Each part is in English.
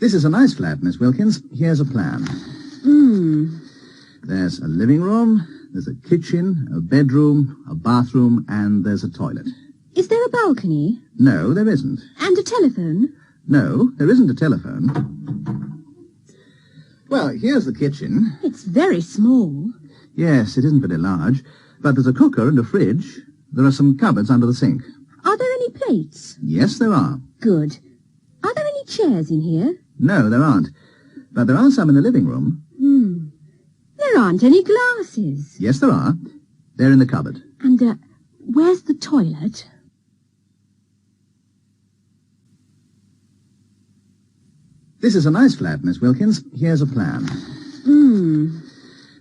This is a nice flat, Miss Wilkins. Here's a plan. There's a living room, there's a kitchen, a bedroom, a bathroom, and there's a toilet. Is there a balcony? No, there isn't. And a telephone? No, there isn't a telephone. Well, here's the kitchen. It's very small. Yes, it isn't very large, but there's a cooker and a fridge. There are some cupboards under the sink. Are there any plates? Yes, there are. Good. Are there any chairs in here? No, there aren't. But there are some in the living room. There aren't any glasses. Yes, there are. They're in the cupboard. And, where's the toilet? This is a nice flat, Miss Wilkins. Here's a plan.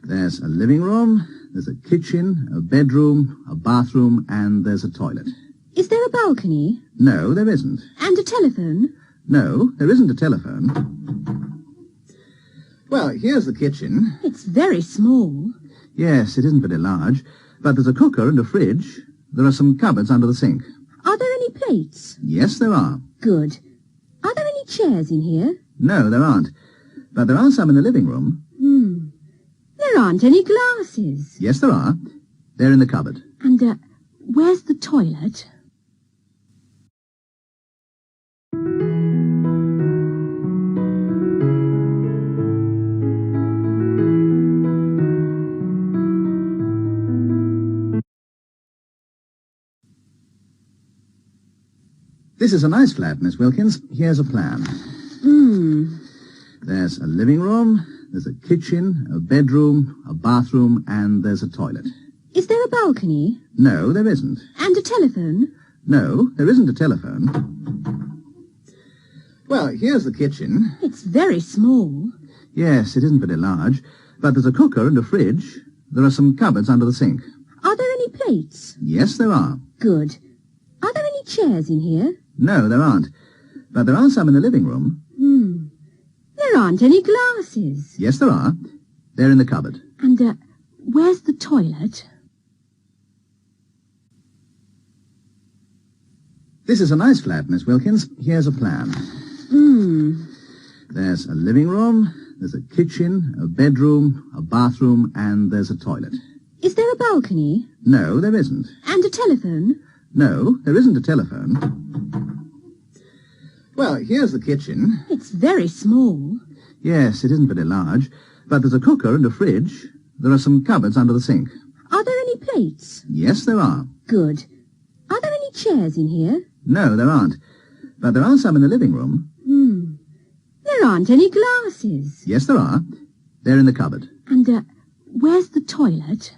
There's a living room, there's a kitchen, a bedroom, a bathroom, and there's a toilet. Is there a balcony? No, there isn't. And a telephone? No, there isn't a telephone. Well, here's the kitchen. It's very small. Yes, it isn't very large, but there's a cooker and a fridge. There are some cupboards under the sink. Are there any plates? Yes, there are. Good. Are there any chairs in here? No, there aren't. But there are some in the living room. There aren't any glasses. Yes, there are. They're in the cupboard. And, where's the toilet? This is a nice flat, Miss Wilkins. Here's a plan. There's a living room, there's a kitchen, a bedroom, a bathroom, and there's a toilet. Is there a balcony? No, there isn't. And a telephone? No, there isn't a telephone. Well, here's the kitchen. It's very small. Yes, it isn't very large, but there's a cooker and a fridge. There are some cupboards under the sink. Are there any plates? Yes, there are. Good. Are there any chairs in here? No, there aren't. But there are some in the living room. There aren't any glasses. Yes, there are. They're in the cupboard. And, where's the toilet? This is a nice flat, Miss Wilkins. Here's a plan. There's a living room, there's a kitchen, a bedroom, a bathroom, and there's a toilet. Is there a balcony? No, there isn't. And a telephone? No, there isn't a telephone. Well, here's the kitchen. It's very small. Yes, it isn't very large, but there's a cooker and a fridge. There are some cupboards under the sink. Are there any plates? Yes, there are. Good. Are there any chairs in here? No, there aren't. But there are some in the living room. There aren't any glasses. Yes, there are. They're in the cupboard. And, where's the toilet?